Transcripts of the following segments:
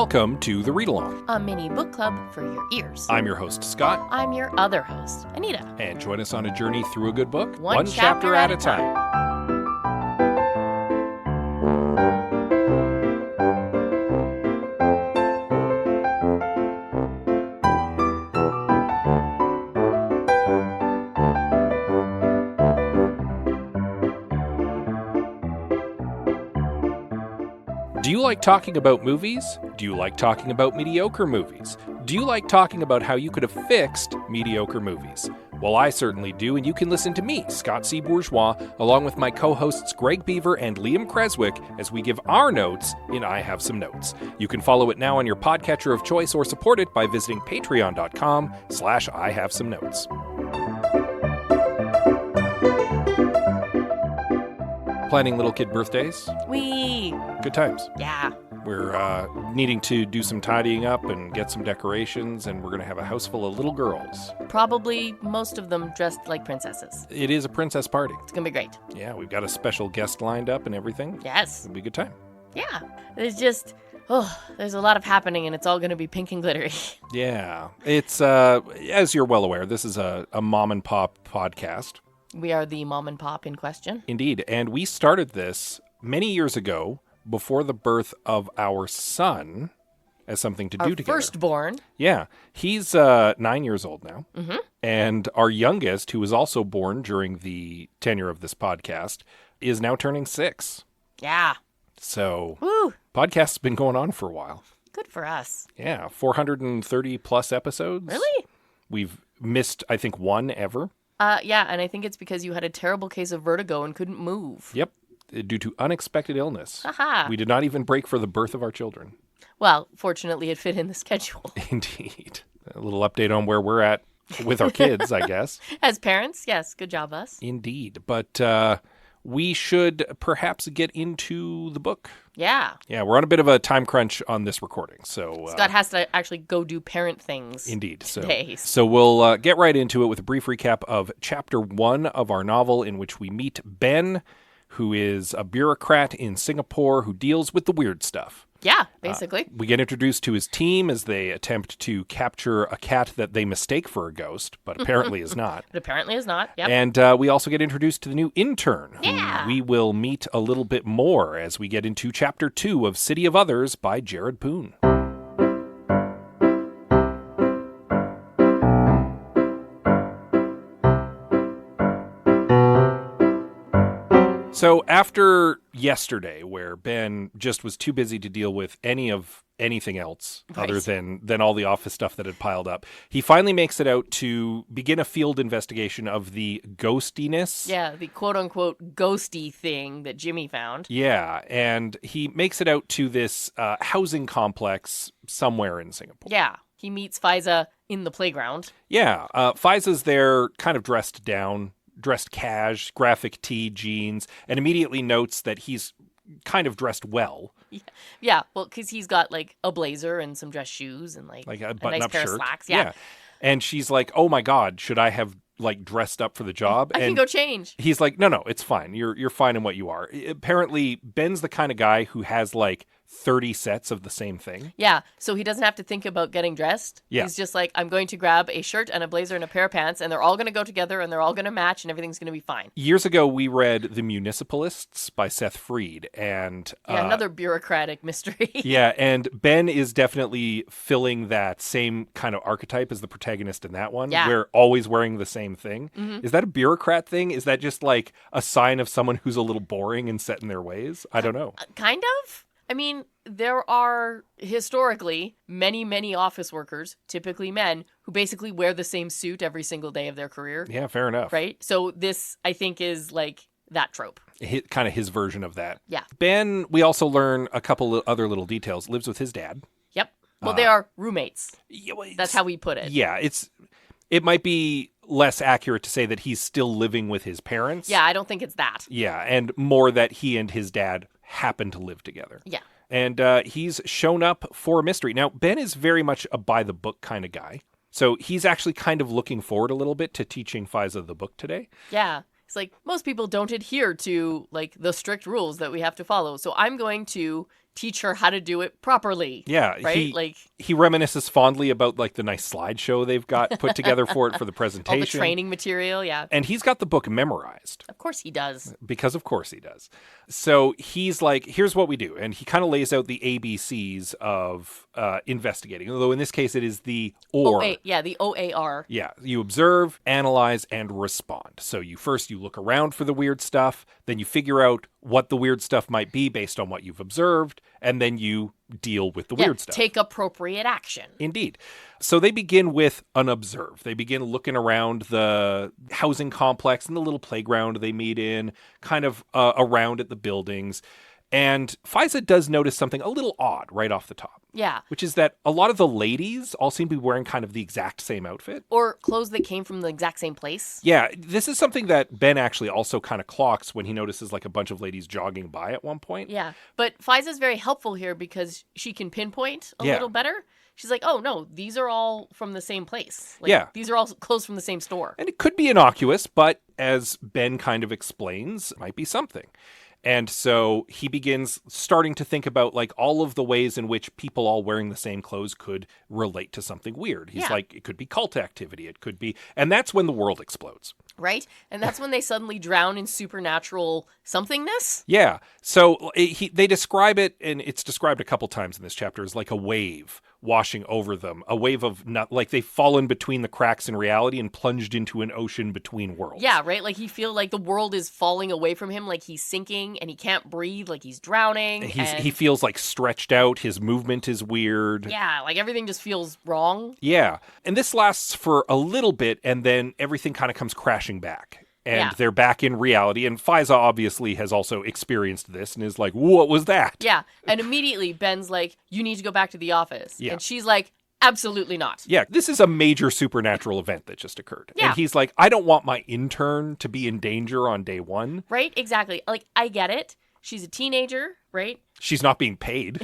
Welcome to the Read Along, a mini book club for your ears. I'm your host, Scott. I'm your other host, Anita. And join us on a journey through a good book, One chapter at a time. Do you like talking about movies? Do you like talking about mediocre movies? Do you like talking about how you could have fixed mediocre movies? Well, I certainly do, and you can listen to me, Scott C. Bourgeois, along with my co-hosts Greg Beaver and Liam Creswick, as we give our notes in I Have Some Notes. You can follow it now on your podcatcher of choice or support it by visiting patreon.com/I Have Some Notes. Planning little kid birthdays? Good times. Yeah. We're needing to do some tidying up and get some decorations, and we're going to have a house full of little girls. Probably most of them dressed like princesses. It is a princess party. It's going to be great. Yeah, we've got a special guest lined up and everything. Yes. It'll be a good time. Yeah. There's a lot of happening, and it's all going to be pink and glittery. Yeah. It's, as you're well aware, this is a mom and pop podcast. We are the mom and pop in question. Indeed. And we started this many years ago, before the birth of our son, as something to do together. Our firstborn. Yeah. He's 9 years old now. Mm-hmm. And our youngest, who was also born during the tenure of this podcast, is now turning 6. Yeah. So, Woo. Podcast's been going on for a while. Good for us. Yeah. 430 plus episodes. Really? We've missed, I think, one ever. Yeah, and I think it's because you had a terrible case of vertigo and couldn't move. Yep. Due to unexpected illness. Aha. We did not even break for the birth of our children. Well, fortunately, it fit in the schedule. Indeed. A little update on where we're at with our kids, I guess. As parents, yes. Good job, us. Indeed. But we should perhaps get into the book. Yeah. Yeah, we're on a bit of a time crunch on this recording. So Scott has to actually go do parent things. Indeed. Today. So we'll get right into it with a brief recap of Chapter 1 of our novel, in which we meet Ben, who is a bureaucrat in Singapore who deals with the weird stuff. Yeah, basically. We get introduced to his team as they attempt to capture a cat that they mistake for a ghost, but apparently is not. But apparently is not, yep. And we also get introduced to the new intern, Yeah. who we will meet a little bit more as we get into Chapter 2 of City of Others by Jared Poon. So after yesterday, where Ben just was too busy to deal with anything else other than all the office stuff that had piled up, he finally makes it out to begin a field investigation of the ghostiness. Yeah, the quote-unquote ghosty thing that Jimmy found. Yeah, and he makes it out to this housing complex somewhere in Singapore. Yeah, he meets Fizah in the playground. Yeah, Fizah's there kind of dressed down, dressed cash, graphic tee, jeans, and immediately notes that he's kind of dressed well. Yeah, well, because he's got like a blazer and some dress shoes and like a nice button-up pair shirt. of slacks. Yeah. And she's like, "Oh my God, should I have like dressed up for the job?" I can go change. He's like, "No, it's fine. You're fine in what you are." Apparently, Ben's the kind of guy who has like 30 sets of the same thing. Yeah, so he doesn't have to think about getting dressed. Yeah. He's just like, I'm going to grab a shirt and a blazer and a pair of pants, and they're all going to go together, and they're all going to match, and everything's going to be fine. Years ago, we read The Municipalists by Seth Freed, and another bureaucratic mystery. Yeah, and Ben is definitely filling that same kind of archetype as the protagonist in that one. Yeah. We're always wearing the same thing. Mm-hmm. Is that a bureaucrat thing? Is that just like a sign of someone who's a little boring and set in their ways? I don't know. Kind of. I mean, there are historically many, many office workers, typically men, who basically wear the same suit every single day of their career. Yeah, fair enough. Right? So this, I think, is like that trope. Kind of his version of that. Yeah. Ben, we also learn a couple of other little details, lives with his dad. Yep. Well, they are roommates. Yeah, well, that's how we put it. Yeah, it might be less accurate to say that he's still living with his parents. Yeah, I don't think it's that. Yeah, and more that he and his dad happen to live together. Yeah. And he's shown up for a mystery. Now, Ben is very much a by-the-book kind of guy. So he's actually kind of looking forward a little bit to teaching Fizah the book today. Yeah. It's like, most people don't adhere to, like, the strict rules that we have to follow. So I'm going to teach her how to do it properly. Yeah, Right? he reminisces fondly about like the nice slideshow they've got put together for it for the presentation. All the training material, yeah. And he's got the book memorized. Of course he does. Because of course he does. So he's like, here's what we do. And he kind of lays out the ABCs of investigating. Although in this case it is the OR. The OAR. Yeah, you observe, analyze, and respond. So you look around for the weird stuff, then you figure out what the weird stuff might be based on what you've observed, and then you deal with the weird stuff. Take appropriate action. Indeed. So they begin with unobserved. They begin looking around the housing complex and the little playground they meet in, kind of around at the buildings. And Fizah does notice something a little odd right off the top. Yeah. Which is that a lot of the ladies all seem to be wearing kind of the exact same outfit. Or clothes that came from the exact same place. Yeah, this is something that Ben actually also kind of clocks when he notices like a bunch of ladies jogging by at one point. Yeah, but Fizah's very helpful here because she can pinpoint a little better. She's like, oh, no, these are all from the same place. These are all clothes from the same store. And it could be innocuous, but as Ben kind of explains, it might be something. And so he begins starting to think about like all of the ways in which people all wearing the same clothes could relate to something weird. He's like, it could be cult activity. It could be. And that's when the world explodes. Right? And that's when they suddenly drown in supernatural somethingness. Yeah. So they describe it, and it's described a couple times in this chapter, as like a wave washing over them. A wave of, not like they've fallen between the cracks in reality and plunged into an ocean between worlds. Yeah, right? Like he feels like the world is falling away from him, like he's sinking and he can't breathe, like he's drowning. He feels like stretched out. His movement is weird. Yeah, like everything just feels wrong. Yeah. And this lasts for a little bit, and then everything kind of comes crashing back. And they're back in reality. And Fizah obviously has also experienced this and is like, what was that? Yeah. And immediately Ben's like, you need to go back to the office. Yeah. And she's like, absolutely not. Yeah, this is a major supernatural event that just occurred. Yeah. And he's like, I don't want my intern to be in danger on day one. Right? Exactly. Like, I get it. She's a teenager, right? She's not being paid.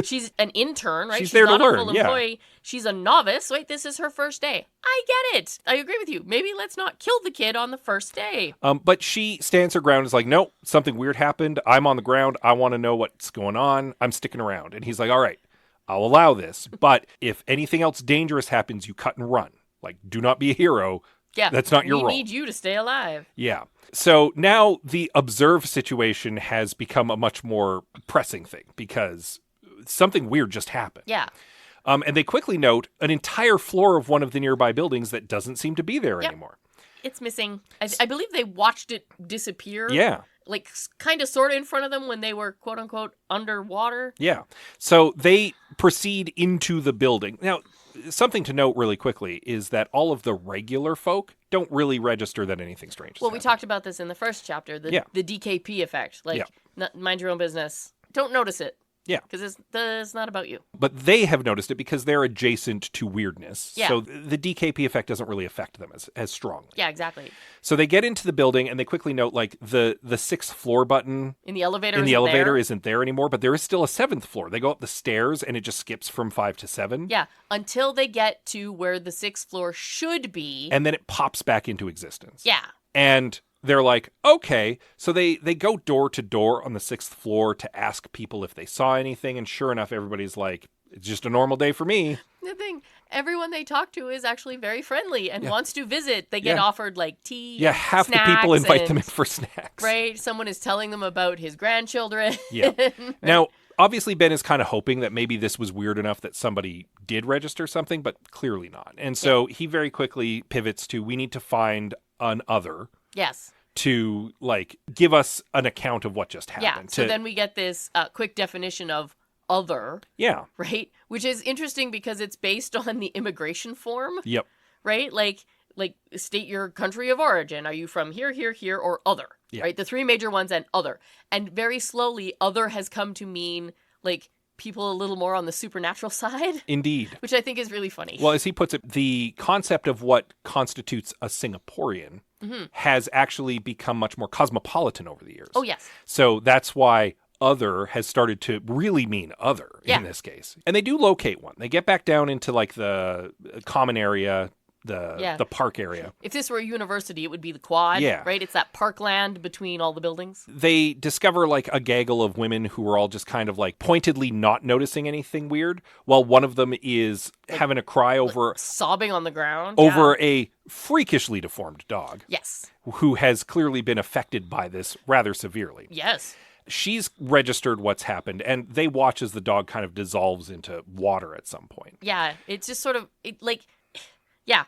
She's an intern, right? She's there to not learn, a full employee. She's a novice. Wait, this is her first day. I get it. I agree with you. Maybe let's not kill the kid on the first day. But she stands her ground and is like, nope, something weird happened. I'm on the ground. I want to know what's going on. I'm sticking around. And he's like, all right, I'll allow this. But if anything else dangerous happens, you cut and run. Like, do not be a hero. Yeah. That's not your role. We need you to stay alive. Yeah. So now the observe situation has become a much more pressing thing because something weird just happened. Yeah. And they quickly note an entire floor of one of the nearby buildings that doesn't seem to be there anymore. It's missing. I believe they watched it disappear. Yeah. Like, kind of, sort of in front of them when they were, quote unquote, underwater. Yeah. So they proceed into the building. Now, something to note really quickly is that all of the regular folk don't really register that anything strange has Well, we happened. talked about this in the first chapter, the DKP effect. Like, mind your own business. Don't notice it. Yeah. Because it's not about you. But they have noticed it because they're adjacent to weirdness. Yeah. So the DKP effect doesn't really affect them as strongly. Yeah, exactly. So they get into the building and they quickly note like the 6th floor button in the elevator isn't there anymore, but there is still a 7th floor. They go up the stairs and it just skips from 5 to 7. Yeah, until they get to where the 6th floor should be. And then it pops back into existence. Yeah. And they're like, okay. So they go door to door on the 6th floor to ask people if they saw anything. And sure enough, everybody's like, it's just a normal day for me. The thing, everyone they talk to is actually very friendly and wants to visit. They get offered like tea. Yeah, half the people invite them in for snacks. Right. Someone is telling them about his grandchildren. Yeah. Now, obviously, Ben is kind of hoping that maybe this was weird enough that somebody did register something, but clearly not. And so he very quickly pivots to, we need to find an other. Yes. To, like, give us an account of what just happened. Yeah, so then we get this quick definition of other. Yeah. Right? Which is interesting because it's based on the immigration form. Yep. Right? Like state your country of origin. Are you from here, here, here, or other? Yeah. Right? The 3 major ones and other. And very slowly, other has come to mean, like, people a little more on the supernatural side. Indeed. Which I think is really funny. Well, as he puts it, the concept of what constitutes a Singaporean has actually become much more cosmopolitan over the years. Oh, yes. So that's why other has started to really mean other in this case. And they do locate one. They get back down into like the common area the park area. If this were a university, it would be the quad, Yeah. right? It's that parkland between all the buildings. They discover like a gaggle of women who are all just kind of like pointedly not noticing anything weird, while one of them is having a cry over Sobbing on the ground. a freakishly deformed dog. Yes. Who has clearly been affected by this rather severely. Yes. She's registered what's happened, and they watch as the dog kind of dissolves into water at some point. Yeah, it's just sort of,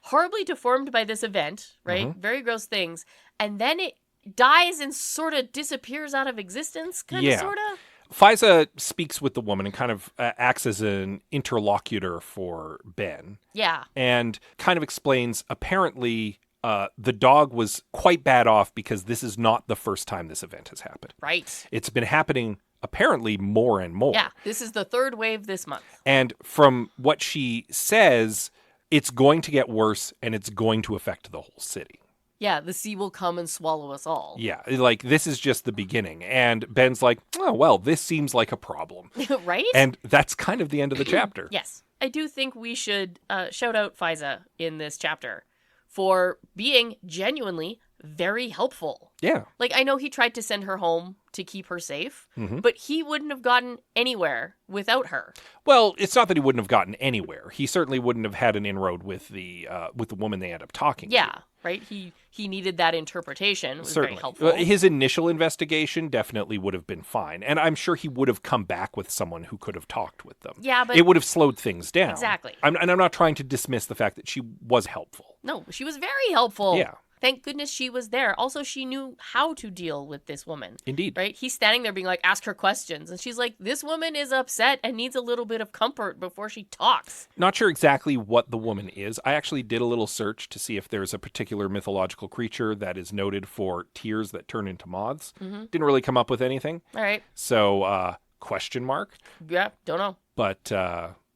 horribly deformed by this event, right? Mm-hmm. Very gross things. And then it dies and sort of disappears out of existence, kind of, sort of. Fizah speaks with the woman and kind of acts as an interlocutor for Ben. Yeah. And kind of explains, apparently, the dog was quite bad off because this is not the first time this event has happened. Right. It's been happening, apparently, more and more. Yeah, this is the third wave this month. And from what she says, it's going to get worse and it's going to affect the whole city. Yeah, the sea will come and swallow us all. Yeah, like this is just the beginning. And Ben's like, oh, well, this seems like a problem. Right? And that's kind of the end of the chapter. Yes. I do think we should shout out Fizah in this chapter for being genuinely very helpful. Yeah. Like, I know he tried to send her home to keep her safe, Mm-hmm. but he wouldn't have gotten anywhere without her. Well, it's not that he wouldn't have gotten anywhere. He certainly wouldn't have had an inroad with the woman they end up talking to. Yeah, right? He needed that interpretation. It was Certainly. very helpful. His initial investigation definitely would have been fine. And I'm sure he would have come back with someone who could have talked with them. Yeah, but... It would have slowed things down. Exactly. And I'm not trying to dismiss the fact that she was helpful. No, she was very helpful. Yeah. Thank goodness she was there. Also, she knew how to deal with this woman. Indeed. Right? He's standing there being like, ask her questions. And she's like, this woman is upset and needs a little bit of comfort before she talks. Not sure exactly what the woman is. I actually did a little search to see if there's a particular mythological creature that is noted for tears that turn into moths. Mm-hmm. Didn't really come up with anything. All right. So, question mark. Yeah, don't know. But,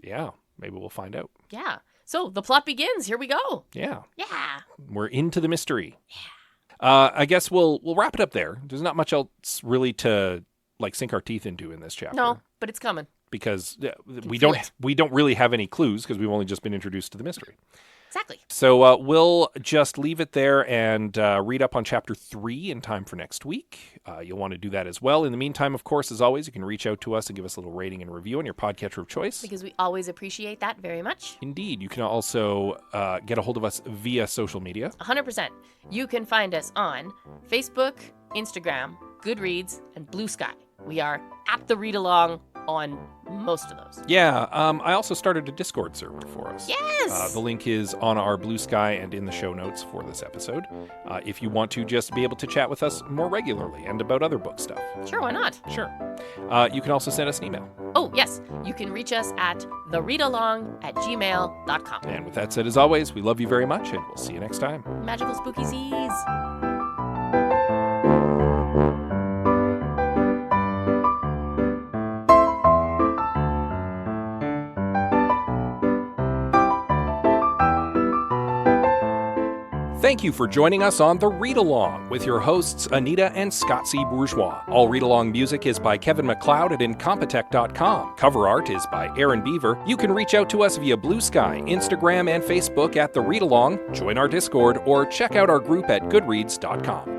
yeah, maybe we'll find out. Yeah. So the plot begins. Here we go. Yeah. Yeah. We're into the mystery. I guess we'll wrap it up there. There's not much else really to like sink our teeth into in this chapter. No, but it's coming. Because we feel don't really have any clues because we've only just been introduced to the mystery. Exactly. So we'll just leave it there and read up on Chapter 3 in time for next week. You'll want to do that as well. In the meantime, of course, as always, you can reach out to us and give us a little rating and review on your podcatcher of choice. Because we always appreciate that very much. Indeed. You can also get a hold of us via social media. 100%. You can find us on Facebook, Instagram, Goodreads, and Blue Sky. We are at the Read Along on most of those. Yeah, I also started a Discord server for us. Yes! The link is on our Blue Sky and in the show notes for this episode. If you want to just be able to chat with us more regularly and about other book stuff. Sure, why not? Sure. You can also send us an email. Oh, yes. You can reach us at thereadalong@gmail.com. And with that said, as always, we love you very much, and we'll see you next time. Magical spooky seas. Thank you for joining us on The Read Along with your hosts Anita and Scott C. Bourgeois. All Read Along music is by Kevin MacLeod at Incompetech.com. Cover art is by Aaron Beaver. You can reach out to us via Blue Sky, Instagram, and Facebook at The Read Along, join our Discord, or check out our group at Goodreads.com.